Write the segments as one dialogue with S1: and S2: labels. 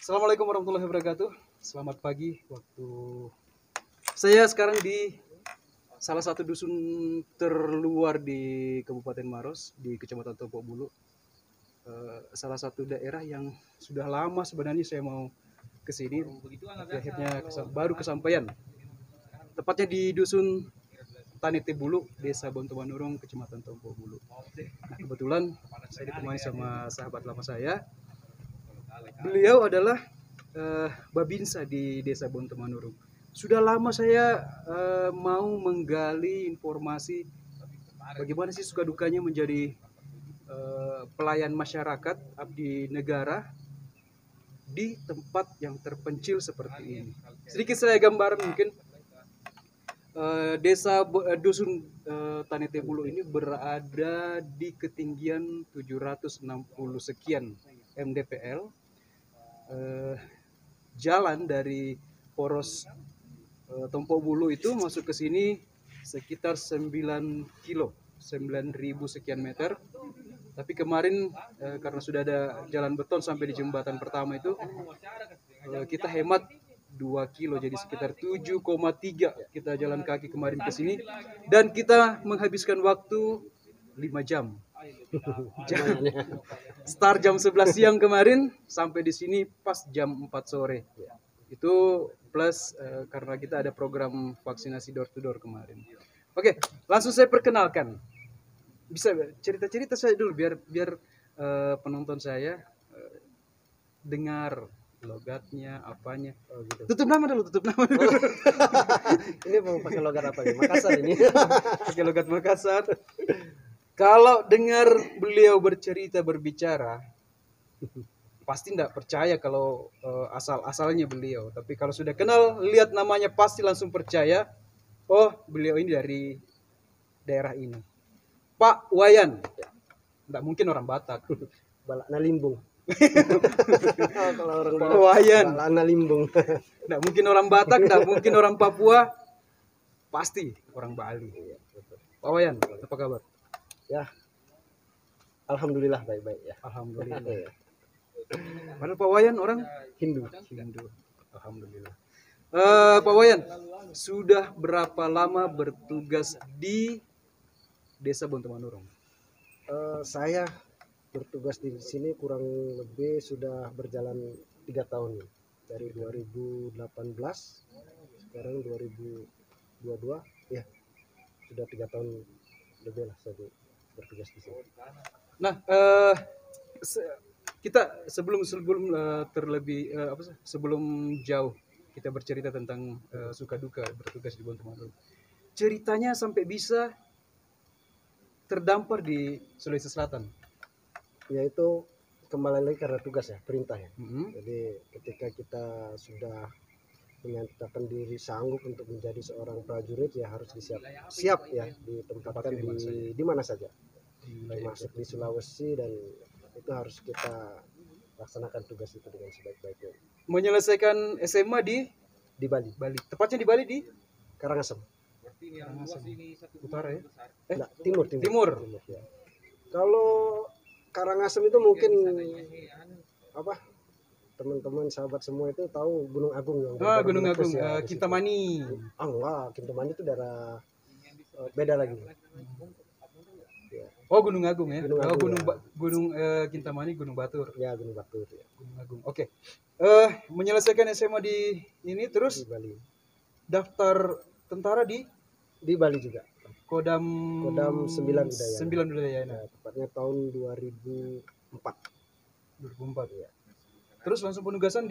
S1: Assalamualaikum warahmatullahi wabarakatuh. Selamat pagi. Waktu saya sekarang di salah satu dusun terluar di Kabupaten Maros, di Kecamatan Tompok Bulu. Salah satu daerah yang sudah lama sebenarnya saya mau ke sini, tapi akhirnya baru kesampaian. Tepatnya di dusun Tanete Bulu, Desa Bontomanurung, Kecamatan Tompok Bulu. Nah, kebetulan saya ditemani sama sahabat lama saya. Beliau adalah Babinsa di Desa Bontomanurung. Sudah lama saya mau menggali informasi bagaimana sih suka dukanya menjadi pelayan masyarakat, abdi negara di tempat yang terpencil seperti ini. Sedikit saya gambar mungkin. Dusun Tanete Bulu ini berada di ketinggian 760 sekian mdpl. Jalan dari poros Tompok Bulu itu masuk ke sini sekitar 9 kilo, 9.000 sekian meter. Tapi kemarin karena sudah ada jalan beton sampai di jembatan pertama itu, kita hemat 2 kilo, jadi sekitar 7,3 kita jalan kaki kemarin ke sini, dan kita menghabiskan waktu 5 jam. Start jam 11 siang kemarin, sampai di sini pas jam 4 sore. Itu plus karena kita ada program vaksinasi door to door kemarin. Oke, langsung saya perkenalkan. Bisa cerita-cerita saya dulu biar penonton saya dengar logatnya, apanya.
S2: Oh, gitu.
S1: Tutup nama dulu.
S2: Ini mau pakai logat apa nih? Makassar ini.
S1: Pakai logat Makassar. Kalau dengar beliau berbicara, pasti tidak percaya kalau asal-asalnya beliau. Tapi kalau sudah kenal, lihat namanya pasti langsung percaya. Oh, beliau ini dari daerah ini. Pak Wayan. Tidak mungkin orang Batak.
S2: Balakna Limbung. Kalau orang
S1: Pak Wayan.
S2: Balakna Limbung.
S1: Tidak mungkin orang Batak, tidak mungkin orang Papua. Pasti orang Bali. Pak Wayan, apa kabar?
S2: Ya. Alhamdulillah baik-baik ya.
S1: Alhamdulillah.
S2: Ya.
S1: Padahal Pak Wayan orang
S2: Hindu.
S1: Alhamdulillah. Pak Wayan, sudah berapa lama bertugas di Desa Bontomanurung?
S2: Saya bertugas di sini kurang lebih sudah berjalan 3 tahun dari 2018 sekarang 2022 ya, sudah 3 tahun lebih lah saya bertugas di sini.
S1: Nah, kita sebelum jauh kita bercerita tentang suka duka bertugas di Bontomanurung. Ceritanya sampai bisa terdampar di Sulawesi Selatan.
S2: Yaitu kembali lagi karena tugas ya, perintah ya.
S1: Mm-hmm.
S2: Jadi ketika kita sudah menyatakan diri sanggup untuk menjadi seorang prajurit, ya harus siap ya ditempatkan di mana saja. Termasuk di Sulawesi, dan itu harus kita laksanakan tugas itu dengan sebaik-baiknya.
S1: Menyelesaikan SMA di
S2: Bali.
S1: Tepatnya di Bali di
S2: Karangasem.
S1: Utara ya?
S2: Nah, timur ya. Kalau Karangasem itu mungkin apa? Teman-teman sahabat semua itu tahu Gunung Agung yang
S1: Gunung Agung ya, Kintamani.
S2: Enggak, Kintamani itu daerah beda lagi.
S1: Ya. Oh, Gunung Agung ya.
S2: Gunung
S1: Kintamani, Gunung Batur.
S2: Ya, Gunung Batur ya.
S1: Gunung Agung. Oke. Menyelesaikan SMA di ini terus
S2: di Bali.
S1: Daftar tentara di
S2: Bali juga.
S1: Kodam
S2: 9
S1: Udayana.
S2: Ya, tepatnya tahun 2004
S1: ya. Terus langsung penugasan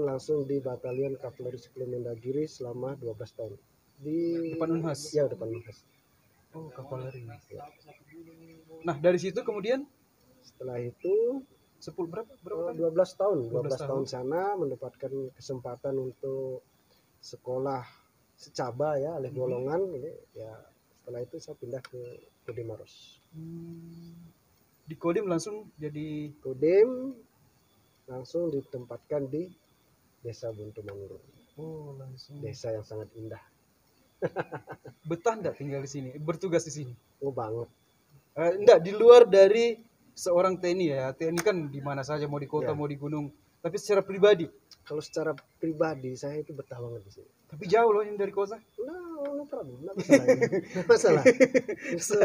S2: langsung di Batalion Kavaleri Suplemendagiri selama 12 tahun di
S1: depan Unhas.
S2: Ya, depan Unhas.
S1: Oh, Kavaleri. Ya. Nah, dari situ kemudian
S2: setelah itu 12 tahun sana mendapatkan kesempatan untuk sekolah secaba ya, alih golongan ini ya. Setelah itu saya pindah ke Kodim Maros.
S1: Di Kodim langsung
S2: ditempatkan di Desa Bontomanurung.
S1: Oh, langsung.
S2: Desa yang sangat indah.
S1: Betah enggak tinggal di sini, bertugas di sini?
S2: Oh, banget.
S1: Enggak, di luar dari seorang TNI ya. TNI kan di mana saja, mau di kota,
S2: ya,
S1: mau di gunung, Tapi secara pribadi.
S2: Kalau secara pribadi saya itu betah banget di sini.
S1: Tapi jauh loh yang dari kota.
S2: No problem, nggak masalah. Nggak masalah. Justru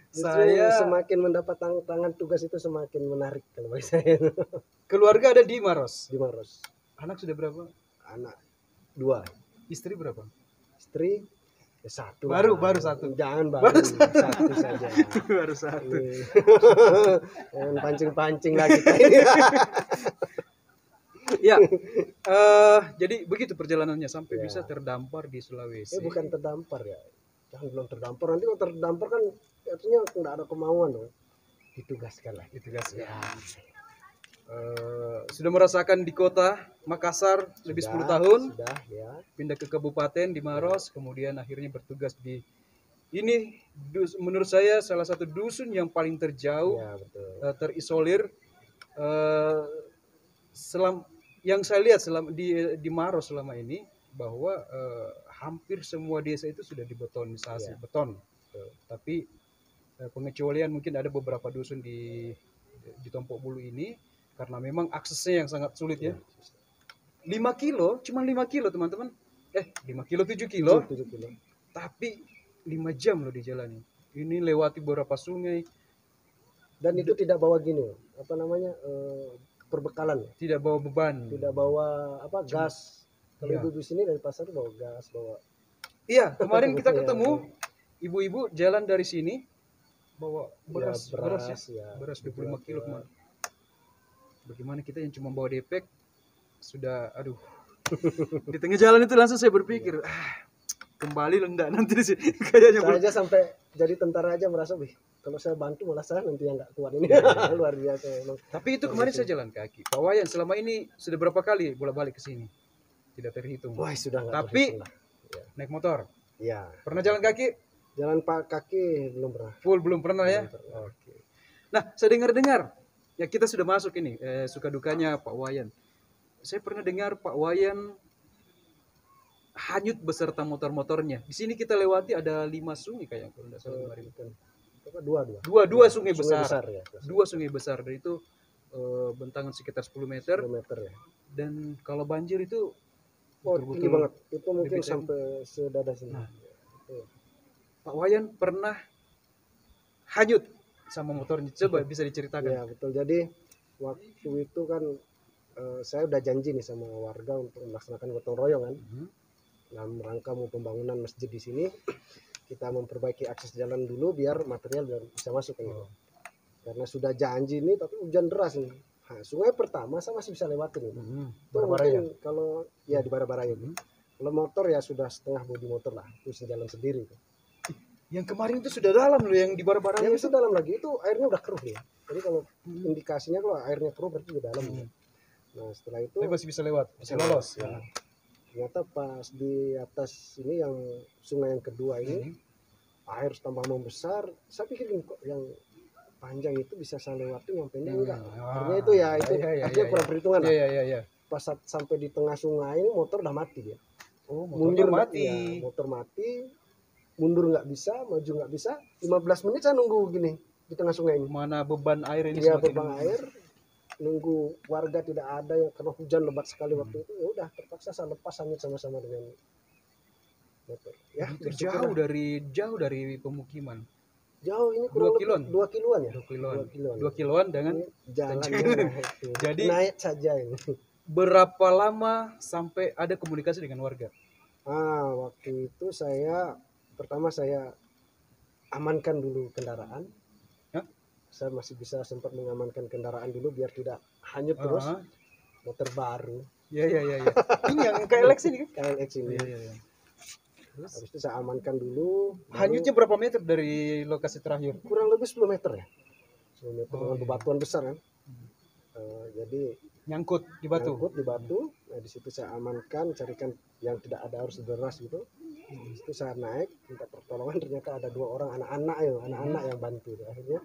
S1: Saya
S2: semakin mendapat tantangan tugas itu semakin menarik kalau bagi saya.
S1: keluarga ada di Maros.
S2: Di Maros.
S1: Anak sudah berapa?
S2: Anak 2,
S1: Istri berapa?
S2: istri ya 1.
S1: Baru satu.
S2: Jangan baru satu saja.
S1: Baru satu.
S2: Jangan pancing-pancing lagi kita ini.
S1: Ya, jadi begitu perjalanannya sampai
S2: Ya.
S1: bisa terdampar di Sulawesi.
S2: Bukan terdampar ya. Jangan belum terdampar. Nanti kalau terdampar kan artinya nggak ada kemauan dong. Ditugaskan lah.
S1: Ditugaskan.
S2: Ya.
S1: Sudah merasakan di kota Makassar lebih 10 tahun,
S2: Sudah ya.
S1: pindah ke kabupaten di Maros, kemudian akhirnya bertugas di ini menurut saya salah satu dusun yang paling terjauh,
S2: Ya betul.
S1: terisolir. Yang saya lihat selama di Maros selama ini bahwa hampir semua desa itu sudah dibetonisasi,
S2: Ya.
S1: beton.
S2: Betul.
S1: Tapi pengecualian mungkin ada beberapa dusun di Tompok Bulu ini karena memang aksesnya yang sangat sulit ya. 5 kilo, cuma 5 kilo teman-teman. 5 kilo, 7 kilo.
S2: 7 kilo.
S1: Tapi 5 jam loh dijalani. Ini lewati beberapa sungai,
S2: Dan itu tidak bawa gini, apa namanya, perbekalan,
S1: tidak bawa beban.
S2: tidak bawa apa gas. Kalau
S1: Iya.
S2: ibu di sini dari pasar bawa gas, bawa.
S1: Iya, kemarin kita
S2: Iya.
S1: ketemu ibu-ibu jalan dari sini bawa beras,
S2: Ya,
S1: beras,
S2: beras, ya.
S1: beras 25 kilo
S2: Ya.
S1: kemarin. Bagaimana kita yang cuma bawa depek sudah, aduh. Di tengah jalan itu langsung saya berpikir, kembali lah enggak nanti di sini. Kayaknya
S2: Saya aja sampai jadi tentara aja merasa, wih, kalau saya bantu malah saya nanti yang nggak kuat ini. Luar biasa emang.
S1: Tapi itu kemarin saya jalan kaki. Pak Wayan selama ini sudah berapa kali bolak-balik ke sini? Tidak terhitung.
S2: Wah, sudah nggak
S1: Tapi
S2: terhitung lah.
S1: naik motor.
S2: Ya,
S1: Pernah jalan kaki?
S2: jalan pak kaki belum pernah.
S1: Full belum pernah ya?
S2: Belum pernah.
S1: Oke. Nah, saya dengar-dengar ya kita sudah masuk ini suka dukanya Pak Wayan. Saya pernah dengar Pak Wayan hanyut beserta motor-motornya. Di sini kita lewati ada 5 sungai kayak kalau tidak salah kemarin.
S2: Bukan. Apa, dua.
S1: Dua sungai besar.
S2: ya.
S1: Dua sungai besar dan itu bentangan sekitar 10 meter
S2: Kilometer ya.
S1: dan kalau banjir itu
S2: Oh,
S1: betul-betul
S2: tinggi banget. Itu mungkin
S1: bibit
S2: sampai sedada sini.
S1: Nah.
S2: Itu.
S1: Pak Wayan pernah hanyut sama motornya. Coba bisa diceritakan.
S2: Ya, betul. Jadi waktu itu kan saya udah janji nih sama warga untuk melaksanakan gotong royong kan. Dalam rangka mau pembangunan masjid di sini, kita memperbaiki akses jalan dulu biar material bisa masuk kan. Karena sudah janji nih, tapi hujan deras nih. Nah, sungai pertama saya masih bisa lewatin. Itu
S1: Bara-baranya.
S2: mungkin kalau ya di Bara-Baraya. Kalau motor ya sudah setengah bodi motor lah, itu sejalan sendiri.
S1: Yang kemarin itu sudah dalam loh yang di bara-baranya
S2: Yang itu dalam lagi itu airnya udah keruh ya. Jadi kalau indikasinya kalau airnya keruh berarti di dalam. Ya. Nah setelah itu
S1: Tapi masih bisa lewat, bisa lolos.
S2: ya. Ternyata pas di atas ini yang sungai yang kedua ini air tambah membesar. Saya pikir kok yang panjang itu bisa saya lewatin, yang pendek enggak. Akhirnya itu ya itu artinya kurang perhitungan lah.
S1: Iya.
S2: Pas sampai di tengah sungai ini motor udah mati dia.
S1: Oh,
S2: Mundur
S1: motornya
S2: mati.
S1: mati.
S2: Ya, motor mati. Mundur nggak bisa, maju nggak bisa. 15 menit saya nunggu gini di tengah sungai ini.
S1: Mana beban air ini
S2: Dia
S1: semakin-
S2: beban air, nunggu warga tidak ada yang karena hujan lebat sekali waktu itu. Ya udah terpaksa saya lepas hanyut sama-sama dengan motor. Ya,
S1: Itu
S2: bersyukur lah.
S1: jauh dari pemukiman.
S2: Jauh ini kurang
S1: 2 kiloan?
S2: 2 kiloan ya.
S1: 2 kiloan.
S2: 2 kiloan.
S1: 2 kiloan dengan
S2: Ini jalannya itu.
S1: Jadi-
S2: naik saja ini.
S1: berapa lama sampai ada komunikasi dengan warga?
S2: Waktu itu pertama saya amankan dulu kendaraan.
S1: Hah?
S2: Saya masih bisa sempat mengamankan kendaraan dulu biar tidak hanyut terus.
S1: Ah,
S2: Motor baru
S1: Iya. Ini yang KLX ini kan?
S2: KLX ini.
S1: Iya. Terus
S2: Habis itu saya amankan dulu. baru
S1: hanyutnya berapa meter dari lokasi terakhir?
S2: kurang lebih 10 meter ya. 10 meter
S1: Oh,
S2: dengan
S1: iya.
S2: bebatuan besar kan. Jadi
S1: Nyangkut di batu.
S2: nyangkut di batu. Nah di situ saya amankan, carikan yang tidak ada arus deras gitu. Di situ saya naik, minta pertolongan. Ternyata ada 2 orang anak-anak yang bantu. Akhirnya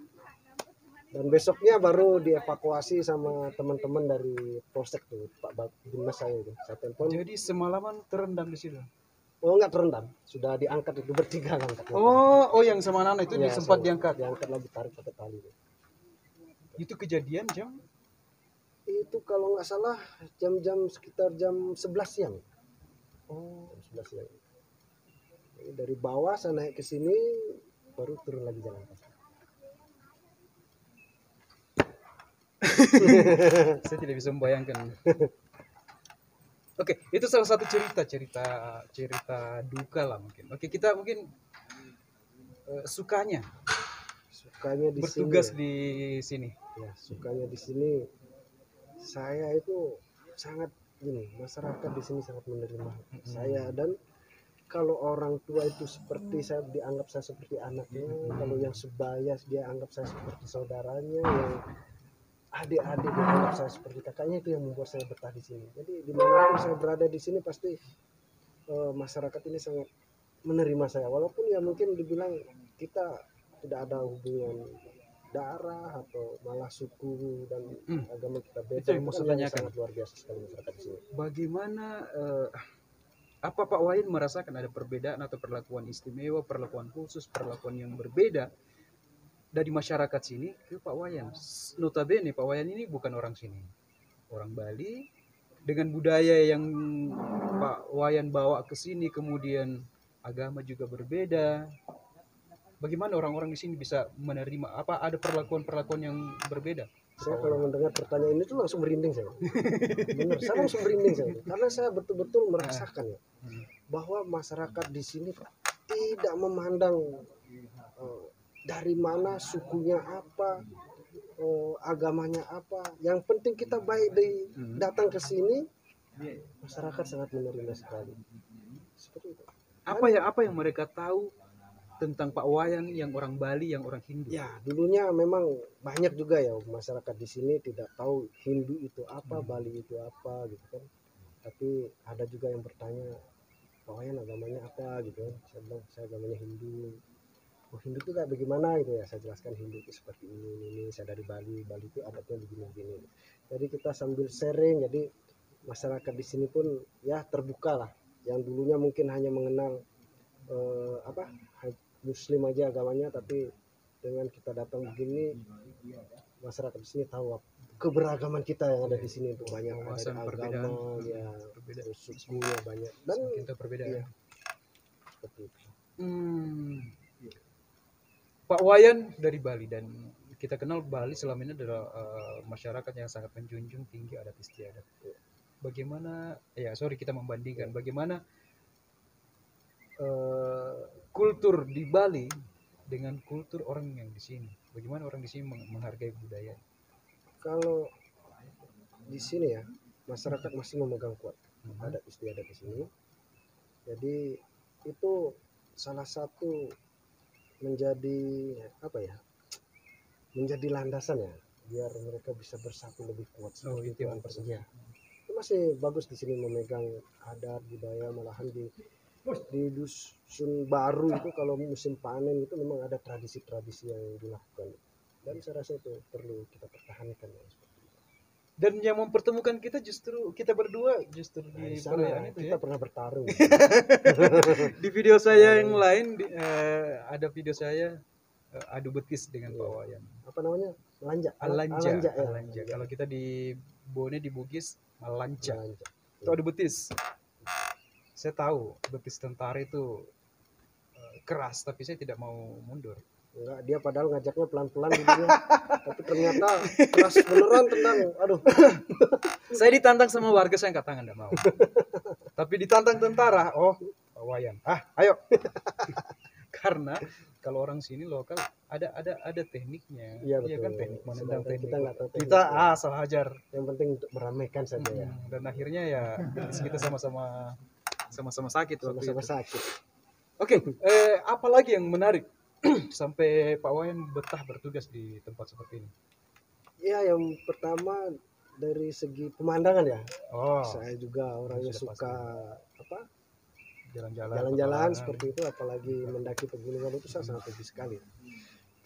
S2: dan besoknya baru dievakuasi sama teman-teman dari Polsek tuh, Pak Dinas saya itu. Saya telepon.
S1: Jadi semalaman terendam di situ.
S2: Oh enggak terendam, sudah diangkat itu bertiga angkat.
S1: Oh, yang sama anak itu
S2: Iya,
S1: sempat
S2: sama.
S1: diangkat.
S2: Diangkat lagi tarik pakai tali.
S1: Itu kejadian jam
S2: Itu kalau nggak salah jam-jam sekitar jam 11 siang.
S1: Oh,
S2: Jam 11 siang. Jadi dari bawah saya naik ke sini baru turun lagi jalan kaki.
S1: saya tidak bisa membayangkan. Oke, itu salah satu cerita duka lah mungkin. Oke, kita mungkin sukanya
S2: Sukanya di sini
S1: bertugas
S2: ya.
S1: di sini.
S2: Ya, sukanya di sini saya itu sangat gini, masyarakat di sini sangat menerima saya, dan kalau orang tua itu seperti saya, dianggap saya seperti anaknya, kalau yang sebaya dia anggap saya seperti saudaranya, yang adik-adik dia anggap saya seperti kakaknya, itu yang membuat saya betah di sini. Jadi dimanapun saya berada di sini pasti masyarakat ini sangat menerima saya, walaupun ya mungkin dibilang kita tidak ada hubungan darah atau malah suku dan agama kita beda,
S1: Itu yang
S2: itu
S1: mau
S2: kan
S1: saya
S2: yang
S1: tanyakan.
S2: sangat luar biasa sekali masyarakat di sini.
S1: Bagaimana apa Pak Wayan merasakan ada perbedaan atau perlakuan istimewa, perlakuan khusus, perlakuan yang berbeda dari masyarakat sini ke Pak Wayan? Notabene Pak Wayan ini bukan orang sini, orang Bali, dengan budaya yang Pak Wayan bawa ke sini, kemudian agama juga berbeda. Bagaimana orang-orang di sini bisa menerima? Apa ada perlakuan-perlakuan yang berbeda?
S2: Saya kalau mendengar pertanyaan itu langsung merinding saya. Benar, saya langsung merinding saya. Karena saya betul-betul merasakan ya, bahwa masyarakat di sini tidak memandang dari mana sukunya apa, agamanya apa. Yang penting kita baik datang ke sini, masyarakat sangat menerima sekali. Seperti itu.
S1: Apa yang mereka tahu tentang Pak Wayan yang orang Bali, yang orang Hindu?
S2: Ya, dulunya memang banyak juga ya masyarakat di sini tidak tahu Hindu itu apa, Bali itu apa gitu kan. Tapi ada juga yang bertanya, Pak Wayan agamanya apa gitu kan. Saya bilang saya agamanya Hindu. Oh, Hindu itu kayak bagaimana gitu ya. Saya jelaskan Hindu itu seperti ini. Saya dari Bali, Bali itu adatnya begini-begini. Jadi kita sambil sharing, jadi masyarakat di sini pun ya terbuka lah. Yang dulunya mungkin hanya mengenal apa Muslim aja agamanya, tapi dengan kita datang begini masyarakat di sini tahu keberagaman kita yang ada di sini itu banyak, ada agama ya, sukunya banyak dan
S1: kita perbedaan.
S2: Ya, seperti itu.
S1: Pak Wayan dari Bali, dan kita kenal Bali selama ini adalah masyarakat yang sangat menjunjung tinggi adat istiadat. Bagaimana ya, sorry kita membandingkan bagaimana kultur di Bali dengan kultur orang yang di sini. Bagaimana orang di sini menghargai budaya?
S2: Kalau di sini ya masyarakat masih memegang kuat adat istiadat di sini. Jadi itu salah satu menjadi apa ya? Menjadi landasan ya biar mereka bisa bersatu lebih kuat.
S1: Itu yang
S2: ya. Itu masih bagus di sini memegang adat budaya, malahan di dusun baru itu kalau musim panen itu memang ada tradisi-tradisi yang dilakukan, dan saya rasa itu perlu kita pertahankan ya.
S1: Dan yang mempertemukan kita justru kita berdua justru di perayaan itu
S2: kita
S1: ya.
S2: Pernah bertarung
S1: Di video saya yang lain ada video saya adu betis dengan Pak Wayan.
S2: Apa namanya?
S1: Alanja.
S2: Ya.
S1: Kalau kita di Bone di Bugis Alanja. Itu adu betis. Saya tahu betis tentara itu keras, tapi saya tidak mau mundur.
S2: Enggak, dia padahal ngajaknya pelan-pelan dulunya. Tapi ternyata keras beneran tendang. Aduh.
S1: Saya ditantang sama warga, saya angkat tangan, enggak mau. Tapi ditantang tentara, oh Pak Wayan, ayo. Karena kalau orang sini lokal ada tekniknya.
S2: Iya
S1: kan, teknik menendang, teknik.
S2: Kita nggak tahu teknik.
S1: Kita asal hajar.
S2: Yang penting untuk meramaikan saja ya.
S1: Dan akhirnya ya kita sama-sama sakit waktu itu.
S2: Sakit.
S1: Oke, apa lagi yang menarik sampai Pak Wayan betah bertugas di tempat seperti ini?
S2: Ya, yang pertama dari segi pemandangan ya.
S1: Oh,
S2: saya juga orangnya suka apa? Jalan-jalan seperti itu, apalagi mendaki pegunungan itu saya sangat hobi sekali.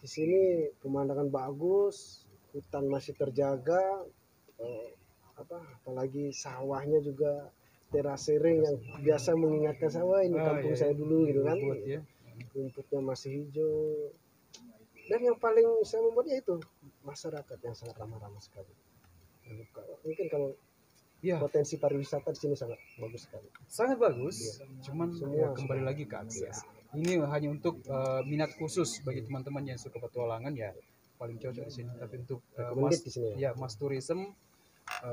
S2: Di sini pemandangan bagus, hutan masih terjaga, apalagi sawahnya juga terasering yang biasa mengingatkan saya, ini kampung saya dulu gitu kan. Rumputnya masih hijau, dan yang paling saya membuatnya itu masyarakat yang sangat ramah-ramah sekali. terbuka. Mungkin kalau
S1: Ya,
S2: potensi pariwisata di sini sangat bagus sekali.
S1: sangat bagus.
S2: Iya.
S1: Cuman
S2: Semua
S1: kembali lagi ke akses. Ini hanya untuk minat khusus bagi teman-teman yang suka petualangan ya paling cocok di sini. Tapi untuk
S2: Recommended di sini ya.
S1: ya mas tourism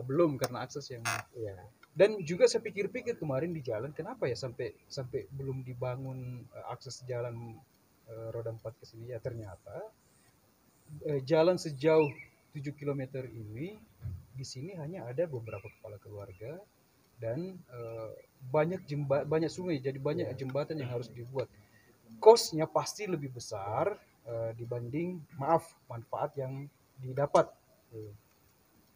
S1: belum karena akses yang.
S2: Iya.
S1: Dan juga saya pikir-pikir kemarin di jalan kenapa ya sampai sampai belum dibangun akses jalan roda 4 ke sini ya ternyata jalan sejauh 7 kilometer ini di sini hanya ada beberapa kepala keluarga dan banyak sungai, jadi banyak jembatan yang harus dibuat. Kosnya pasti lebih besar dibanding manfaat yang didapat.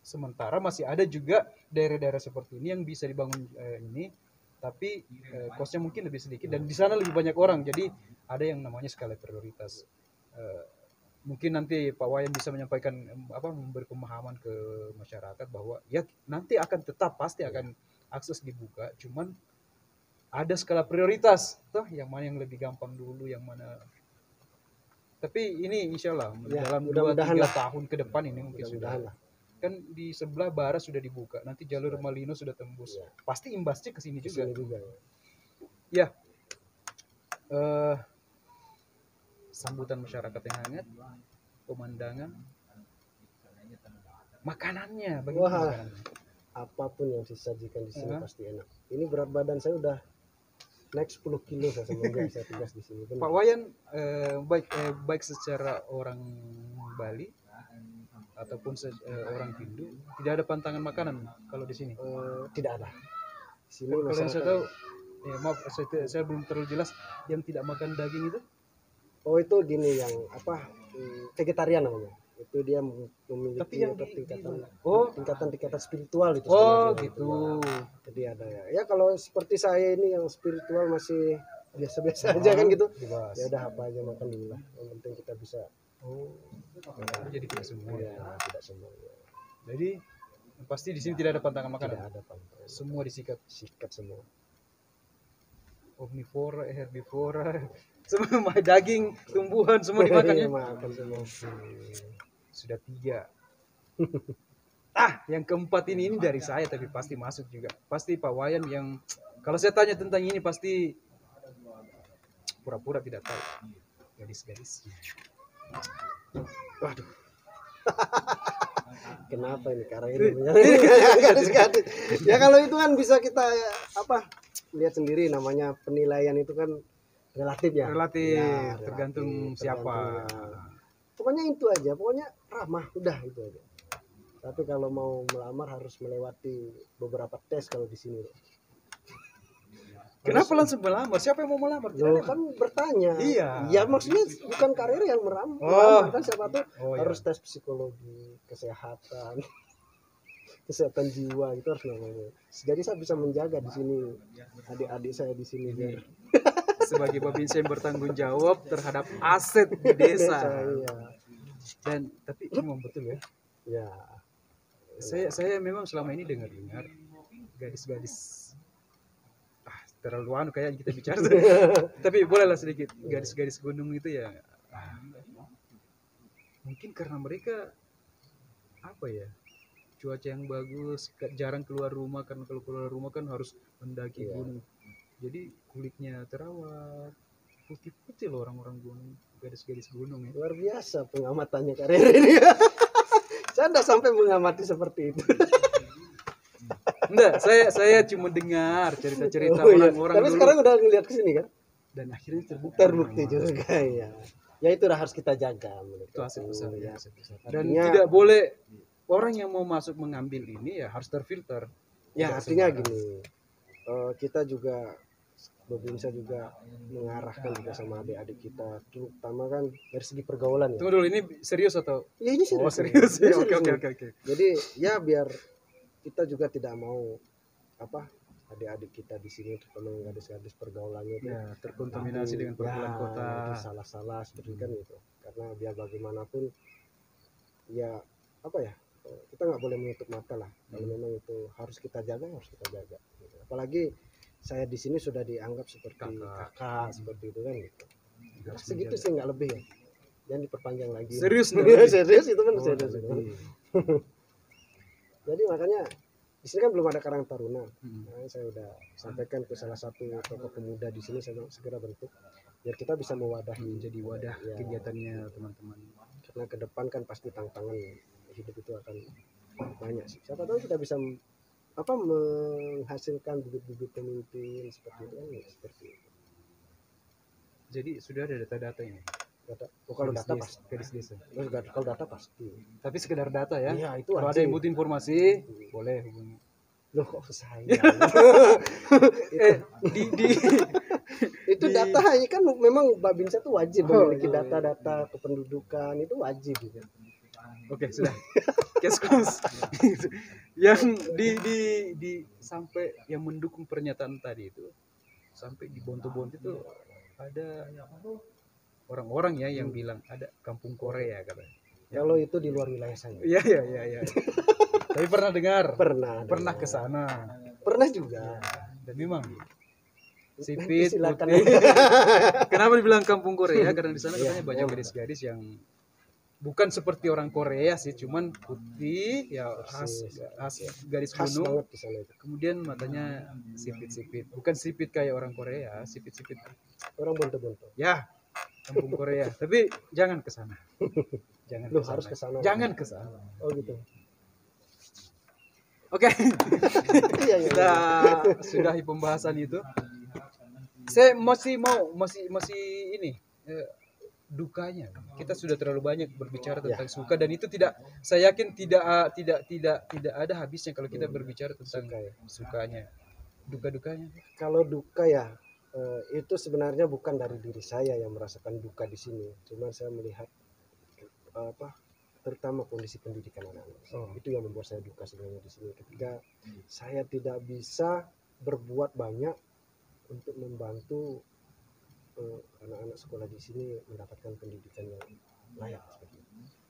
S1: Sementara masih ada juga daerah-daerah seperti ini yang bisa dibangun ini, tapi kosnya mungkin lebih sedikit dan di sana lebih banyak orang. Jadi ada yang namanya skala prioritas. Mungkin nanti Pak Wayan bisa menyampaikan memberi pemahaman ke masyarakat bahwa ya nanti akan tetap pasti akan akses dibuka, cuman ada skala prioritas toh yang mana yang lebih gampang dulu, yang mana. Tapi ini insya Allah
S2: Ya,
S1: dalam
S2: mudah-mudahan
S1: 2-3
S2: lah.
S1: tahun ke depan ini mungkin sudah.
S2: Mudah-mudahan lah.
S1: Kan di sebelah barat sudah dibuka, nanti jalur Malino sudah tembus,
S2: Ya.
S1: pasti imbasnya ke sini
S2: Di
S1: juga.
S2: sini juga ya.
S1: Ya, sambutan masyarakat yang hangat, pemandangan, makanannya, bagaimana
S2: Wah.
S1: makanannya?
S2: Apapun yang disajikan di sini
S1: Ya.
S2: pasti enak. Ini berat badan saya udah naik 10 kilo saya semenjak saya tugas di sini. Benar.
S1: Pak Wayan baik secara orang Bali ataupun orang Hindu tidak ada pantangan makanan kalau di sini.
S2: Tidak ada. Di sini
S1: Kalau yang saya
S2: masyarakat.
S1: tahu, maaf saya belum terlalu jelas yang tidak makan daging itu.
S2: Oh itu gini yang vegetarian namanya. Itu dia memiliki
S1: Tapi yang
S2: tingkatan spiritual itu
S1: oh
S2: sebenarnya.
S1: gitu.
S2: Jadi ada ya. Ya kalau seperti saya ini yang spiritual masih biasa-biasa aja kan gitu.
S1: Bebas.
S2: Ya udah apa aja makan dulu lah. Yang penting kita bisa.
S1: Jadi tidak semua.
S2: Ya, tidak semua. Ya.
S1: Jadi pasti di sini tidak ada pantangan makanan.
S2: Tidak ada pantangan.
S1: Semua disikat.
S2: Sikat semua.
S1: Omnivora, herbivora, semua daging, tumbuhan semua dimakan ya.
S2: Makan semua.
S1: Sudah 3. Yang keempat ini dari saya tapi pasti masuk juga. Pasti Pak Wayan yang kalau saya tanya tentang ini pasti pura-pura tidak tahu. Gadis-gadis. Waduh.
S2: Kenapa ini karena ini gadis-gadis. Ya kalau itu kan bisa kita lihat sendiri, namanya penilaian itu kan relatif ya.
S1: Relatif,
S2: Ya,
S1: tergantung siapa.
S2: Pokoknya itu aja, pokoknya ramah udah itu aja. Tapi kalau mau melamar harus melewati beberapa tes kalau di sini.
S1: Kenapa langsung melamar? Siapa yang mau melamar?
S2: Lo kan bertanya.
S1: Iya.
S2: Ya maksudnya bukan karir yang melamar kan siapa tuh harus
S1: iya.
S2: tes psikologi, kesehatan, kesehatan jiwa itu harus namanya. Jadi saya bisa menjaga di sini adik-adik saya di sini biar
S1: sebagai babinsa yang bertanggung jawab terhadap aset di desa.
S2: Iya.
S1: Dan tapi memang betul ya.
S2: Ya.
S1: Saya memang selama ini dengar gadis-gadis terlalu anu kayak kita bicara. Tapi bolehlah sedikit gadis-gadis gunung itu ya. Mungkin karena mereka cuaca yang bagus, jarang keluar rumah, karena kalau keluar rumah kan harus mendaki gunung. Jadi kulitnya terawat, putih-putih loh orang-orang gunung, gadis-gadis gunung ya.
S2: Luar biasa pengamatannya karir ini. Saya tidak sampai mengamati seperti itu.
S1: Enggak, saya cuma dengar cerita-cerita orang-orang
S2: Tapi
S1: dulu.
S2: sekarang udah ngeliat ke sini kan?
S1: Dan akhirnya
S2: Terbukti juga ya. Ya itu harus kita jaga.
S1: Itu aset besar ya. Dan
S2: Artinya,
S1: tidak boleh orang yang mau masuk mengambil ini ya harus terfilter.
S2: ya artinya gini, kita juga Babinsa juga mengarahkan juga sama adik-adik kita, terutama kan dari segi pergaulan ya.
S1: Tunggu dulu, ini serius atau?
S2: Ya ini serius.
S1: Serius.
S2: Ini
S1: Oke.
S2: Jadi ya biar kita juga tidak mau adik-adik kita di sini, terutama gadis-gadis pergaulannya itu
S1: Ya, terkontaminasi dengan pergaulan kota.
S2: Salah-salah seperti kan gitu. Karena biar bagaimanapun ya kita nggak boleh menutup mata lah. Kalau memang itu harus kita jaga, harus kita jaga. Gitu. Apalagi saya di sini sudah dianggap seperti kakak seperti itu kan gitu. Segitu sih nggak lebih ya. Jangan diperpanjang lagi.
S1: Serius?
S2: Serius itu kan serius. Jadi makanya di sini kan belum ada Karang Taruna.
S1: Hmm.
S2: Nah, saya udah sampaikan ke salah satu tokoh pemuda di sini, saya bilang segera bentuk biar kita bisa mewadahi
S1: Menjadi wadah
S2: ya,
S1: kegiatannya teman-teman.
S2: karena ke depan kan pasti tantangan hidup itu akan banyak sih. Siapa tahu kita bisa menghasilkan bibit-bibit pemimpin seperti itu kan ya, seperti itu.
S1: Jadi sudah ada data-data ini.
S2: Kalau data
S1: Gadis
S2: pasti.
S1: gadis desa.
S2: Kalau data pasti.
S1: Tapi sekedar data ya.
S2: Iya, itu
S1: Kalau ada
S2: wajib.
S1: yang butuh informasi, boleh hubungi.
S2: Loh kok ke saya?
S1: Di
S2: Itu data hanya kan memang Babinsa tuh wajib memiliki
S1: iya.
S2: data-data kependudukan, itu wajib gitu.
S1: Oke, sudah. Keskus. Yang di sampai yang mendukung pernyataan tadi itu sampai di Bonto-Bonto itu ada orang-orang ya yang bilang ada kampung Korea katanya.
S2: Kalau itu di luar wilayah saya.
S1: Iya. Tapi pernah dengar? Pernah ke sana.
S2: Pernah juga.
S1: Dan memang
S2: Nanti
S1: sipit
S2: silakan.
S1: putih. Kenapa dibilang kampung Korea? Karena di sana katanya banyak gadis-gadis yang bukan seperti orang Korea sih, cuman putih ya khas gadis
S2: Khas
S1: gunung.
S2: banget di sana itu.
S1: Kemudian matanya sipit-sipit, bukan sipit kayak orang Korea, sipit-sipit.
S2: Orang bonto-bonto.
S1: Ya, kampung Korea. Tapi jangan ke sana. Jangan
S2: Lu
S1: kesana.
S2: harus ke sana.
S1: Jangan ke sana.
S2: Oh gitu.
S1: Oke.
S2: Iya.
S1: Kita sudahi pembahasan itu. Saya masih ini dukanya. Kita sudah terlalu banyak berbicara tentang suka dan itu tidak, saya yakin tidak ada habisnya kalau kita berbicara tentang
S2: Suka ya.
S1: sukanya. Duka-dukanya.
S2: Kalau duka ya itu sebenarnya bukan dari diri saya yang merasakan duka di sini. Cuma saya melihat terutama kondisi pendidikan anak-anak. Itu yang membuat saya duka sebenarnya di sini. Ketika saya tidak bisa berbuat banyak untuk membantu anak-anak sekolah di sini mendapatkan pendidikan yang layak.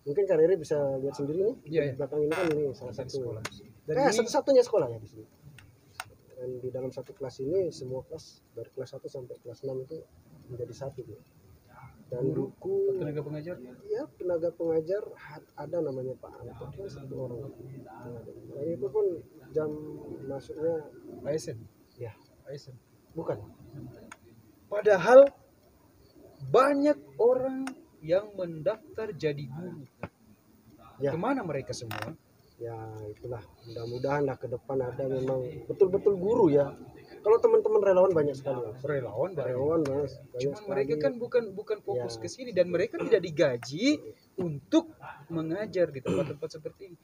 S2: Mungkin Kak Riri bisa lihat sendiri nih.
S1: Iya.
S2: Di belakang ini kan ini salah satu
S1: sekolah. Dan
S2: satu-satunya sekolah ya di sini. Dan di dalam satu kelas ini semua kelas dari kelas 1 sampai kelas 6 itu menjadi satu gitu. Dan buku
S1: tenaga pengajar?
S2: Ya, tenaga pengajar ada namanya Pak Anto, dia satu orang. Dan itu pun jam masuknya
S1: ASN.
S2: ya
S1: ASN.
S2: bukan.
S1: Padahal banyak orang yang mendaftar jadi guru.
S2: Ya.
S1: Kemana mereka semua?
S2: Ya itulah, mudah-mudahan lah ke depan ada memang betul-betul guru ya. Kalau teman-teman relawan banyak sekali.
S1: Relawan
S2: banyak
S1: Cuma mereka
S2: sekali.
S1: kan bukan fokus
S2: Ya.
S1: ke sini dan mereka tidak digaji untuk mengajar di tempat-tempat seperti ini.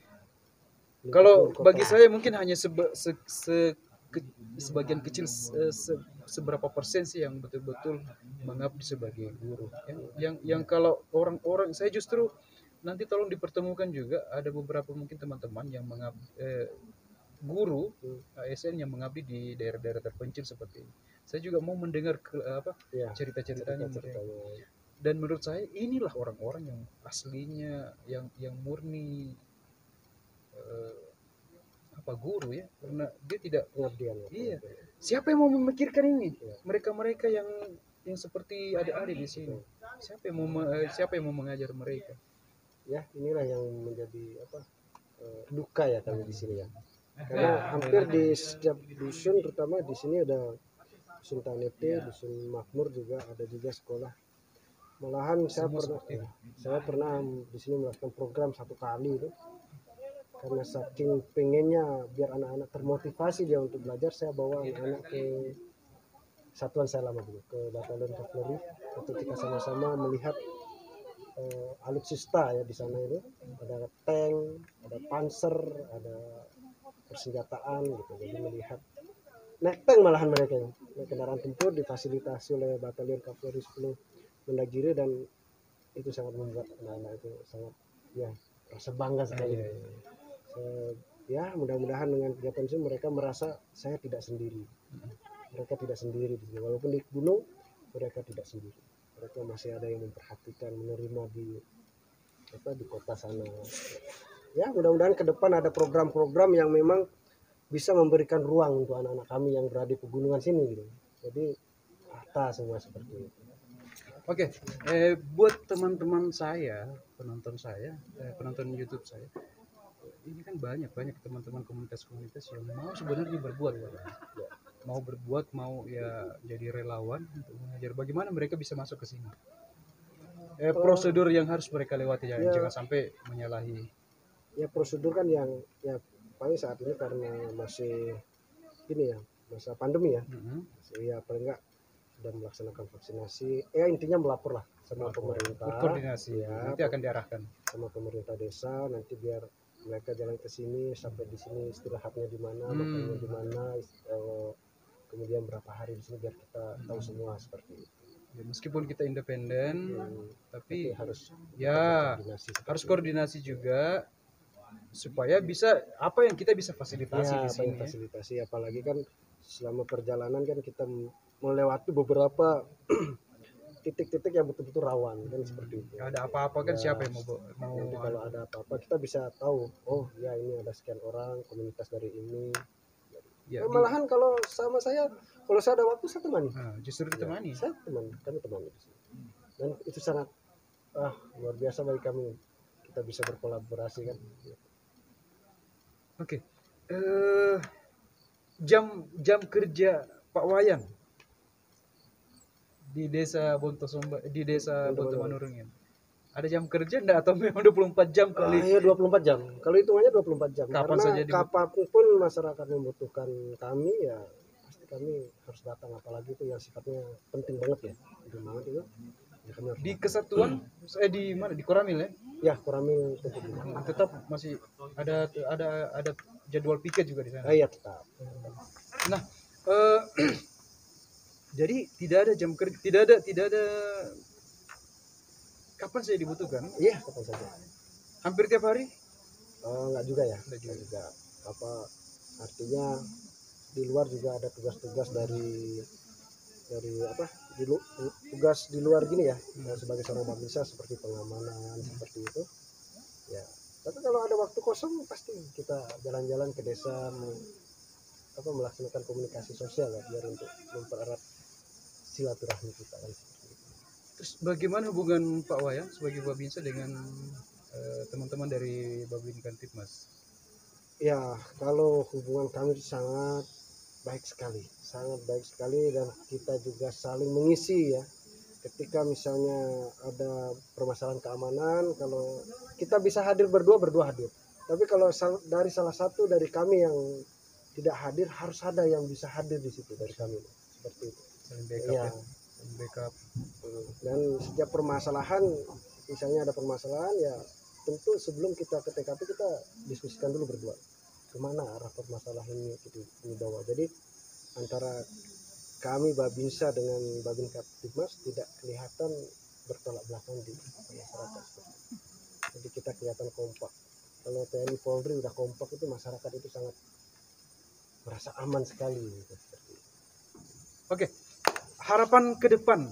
S1: Kalau bagi saya mungkin hanya sebagian kecil seberapa persen sih yang betul-betul mengabdi sebagai guru. Yang kalau orang-orang, saya justru nanti tolong dipertemukan juga ada beberapa mungkin teman-teman yang mengabdi guru ASN yang mengabdi di daerah-daerah terpencil seperti ini. Saya juga mau mendengar cerita-ceritanya. Dan menurut saya inilah orang-orang yang aslinya yang murni guru ya, karena dia tidak
S2: pengabdian.
S1: Iya. Siapa yang mau memikirkan ini? Mereka-mereka yang seperti adik-adik di sini. Siapa yang mau mengajar mereka?
S2: Ya, inilah yang menjadi duka ya kami di sini ya. Karena hampir di setiap dusun, terutama di sini ada dusun Tanete, dusun Makmur juga ada juga sekolah. Malahan saya pernah di sini melakukan program satu kali itu. Karena saking pengennya biar anak-anak termotivasi dia untuk belajar, saya bawa anak-anak ke satuan saya lama dulu, ke Batalion Kavaleri, untuk kita sama-sama melihat alutsista ya di sana itu. Ada tank, ada panser, ada persenjataan gitu. Jadi melihat naik tank malahan mereka ya. Kendaraan tempur difasilitasi oleh Batalion Kavaleri 10 Mendagiri, dan itu sangat membuat anak-anak itu sangat rasa bangga sekali. Ya mudah-mudahan dengan kegiatan itu mereka merasa saya tidak sendiri. Mereka tidak sendiri di sini. Walaupun di gunung mereka tidak sendiri. Mereka masih ada yang memperhatikan, menerima di kota sana. Ya mudah-mudahan ke depan ada program-program yang memang bisa memberikan ruang untuk anak-anak kami yang berada di pegunungan sini gitu. Jadi rata semua seperti itu.
S1: Oke, buat teman-teman saya, penonton YouTube saya, ini kan banyak teman-teman komunitas-komunitas yang mau sebenarnya berbuat, Pak. Mau berbuat, mau ya jadi relawan untuk mengajar. Bagaimana mereka bisa masuk ke sini? Prosedur yang harus mereka lewati ya,
S2: Ya.
S1: jangan sampai menyalahi.
S2: Ya prosedur kan yang ya paling saat ini karena masih ini ya masa pandemi ya, ya paling enggak sudah melaksanakan vaksinasi. Ya intinya melapor lah sama pemerintah.
S1: Berkoordinasi,
S2: Ya,
S1: nanti akan diarahkan
S2: sama pemerintah desa, nanti biar mereka jalan ke sini, sampai di sini istirahatnya di mana, makannya di mana, kemudian berapa hari di sini biar kita tahu semua seperti itu.
S1: Ya, meskipun kita independen, tapi
S2: harus
S1: ya
S2: koordinasi
S1: harus
S2: seperti
S1: koordinasi juga supaya bisa apa yang kita bisa fasilitasi
S2: ya,
S1: di
S2: apa
S1: sini.
S2: yang fasilitasi, apalagi kan selama perjalanan kan kita melewati beberapa titik-titik yang betul-betul rawan kan seperti itu.
S1: Ada apa-apa kan
S2: Ya,
S1: siapa yang mau
S2: nanti kalau ada apa-apa kita bisa tahu, oh ya ini ada sekian orang komunitas dari ini.
S1: ya,
S2: Malahan kalau sama saya, kalau saya ada waktu saya temani.
S1: justru ditemani.
S2: Saya temani, kami temani di sini. Dan itu sangat luar biasa bagi kami, kita bisa berkolaborasi kan.
S1: Oke. Jam kerja Pak Wayan di desa Bontosomba, di desa Bontomanurungin. Ada jam kerja enggak atau memang 24 jam kali?
S2: Iya 24 jam. Kalau hitungannya 24 jam.
S1: Kapan
S2: karena
S1: saja
S2: kapanpun masyarakat membutuhkan kami ya pasti kami harus datang, apalagi itu yang sifatnya penting banget ya. Penting banget itu. Ya, kami harus
S1: di kesatuan di mana? Di Koramil ya?
S2: Ya, Koramil
S1: tetap masih ada jadwal piket juga di sana.
S2: Iya, tetap.
S1: Nah, jadi tidak ada jam kerja, tidak ada kapan saya dibutuhkan?
S2: Iya, kapan saja.
S1: Hampir tiap hari?
S2: Enggak juga ya. Enggak juga. Apa artinya di luar juga ada tugas-tugas dari apa? Tugas di luar gini ya. Sebagai seorang babinsa seperti pengamanan seperti itu. Ya. Tapi kalau ada waktu kosong pasti kita jalan-jalan ke desa melaksanakan komunikasi sosial ya, biar untuk mempererat silaturahmi kita kan.
S1: Terus bagaimana hubungan Pak Wayan sebagai babinsa dengan teman-teman dari Babin Kantipmas?
S2: Ya, kalau hubungan kami sangat baik sekali dan kita juga saling mengisi ya. Ketika misalnya ada permasalahan keamanan, kalau kita bisa hadir berdua hadir. Tapi kalau dari salah satu dari kami yang tidak hadir, harus ada yang bisa hadir di situ dari kami seperti itu.
S1: Backup.
S2: Dan setiap permasalahan, misalnya ada permasalahan ya tentu sebelum kita ke TKP kita diskusikan dulu berdua kemana arah permasalahan ini dibawa. Jadi antara kami Babinsa dengan Babin Kaptibmas tidak kelihatan bertolak belakang di masyarakat. Jadi kita kelihatan kompak. Kalau TNI Polri udah kompak itu masyarakat itu sangat merasa aman sekali gitu.
S1: Oke. Harapan ke depan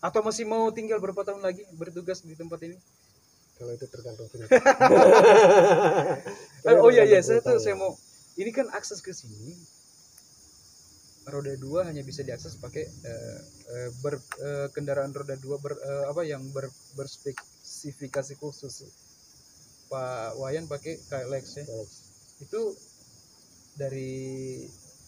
S1: atau masih mau tinggal berapa tahun lagi bertugas di tempat ini?
S2: Kalau itu tergantung
S1: oh iya saya mau, ini kan akses ke sini roda 2 hanya bisa diakses pakai kendaraan roda 2 yang berspesifikasi khusus. Pak Wayan pakai KLX ya. Itu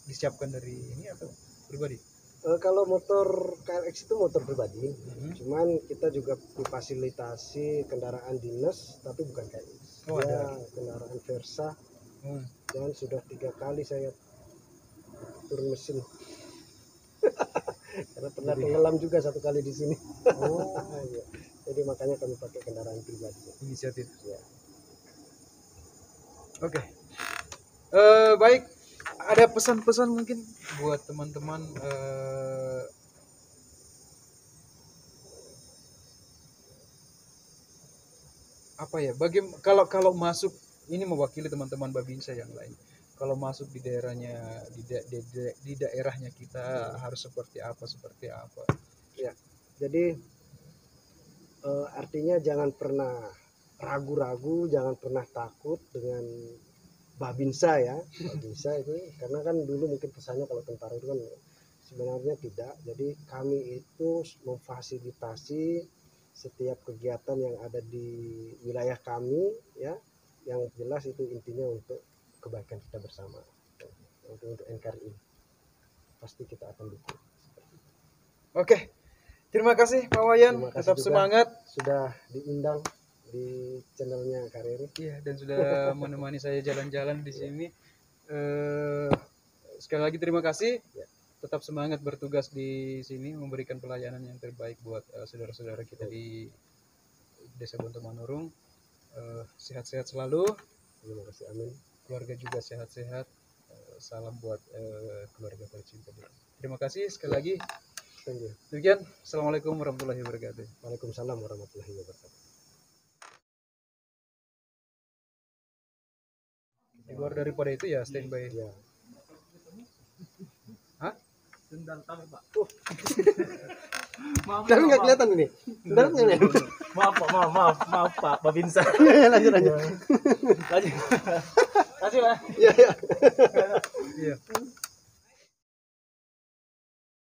S1: disiapkan dari ini atau pribadi?
S2: Kalau motor KLX itu motor pribadi, cuman kita juga difasilitasi kendaraan dinas, tapi bukan KLX. Ada kendaraan Versa, dan sudah 3 kali saya turun mesin. Karena pernah tenggelam juga 1 kali di sini. Ya. Jadi makanya kami pakai kendaraan pribadi.
S1: Inisiatif.
S2: Ya.
S1: Oke. Baik. Ada pesan-pesan mungkin buat teman-teman apa ya? Kalau masuk ini mewakili teman-teman Babinsa yang lain. Kalau masuk di daerahnya di daerahnya kita harus seperti apa?
S2: Ya. Jadi artinya jangan pernah ragu-ragu, jangan pernah takut dengan Babinsa ya. Babinsa itu karena kan dulu mungkin kesannya kalau tentara itu kan sebenarnya tidak. Jadi kami itu memfasilitasi setiap kegiatan yang ada di wilayah kami ya, yang jelas itu intinya untuk kebaikan kita bersama, untuk NKRI pasti kita akan dukung.
S1: Oke, terima kasih Pak Wayan,
S2: Terima kasih
S1: tetap
S2: juga
S1: semangat.
S2: sudah diundang di channelnya KRRI.
S1: Iya, dan sudah menemani saya jalan-jalan di sini. Eh, Sekali lagi terima kasih.
S2: Ya.
S1: Tetap semangat bertugas di sini, memberikan pelayanan yang terbaik buat saudara-saudara kita di Desa Bonto Manurung. Sehat-sehat selalu,
S2: Terima kasih, amin.
S1: keluarga juga sehat-sehat. Salam buat keluarga tercinta. Terima kasih sekali lagi.
S2: Thank you.
S1: Demikian, Assalamualaikum warahmatullahi wabarakatuh.
S2: Waalaikumsalam warahmatullahi wabarakatuh.
S1: Di luar daripada itu ya standby.
S2: Ya.
S1: Hah?
S3: Sendal kami, Pak.
S2: Tapi nggak kelihatan ini. Sendalnya nih.
S3: Maaf, Pak. Maaf, Pak. Babinsa.
S2: Lanjut.
S3: Lanjut. Lanjut, Pak.
S2: Iya, iya.
S1: Iya.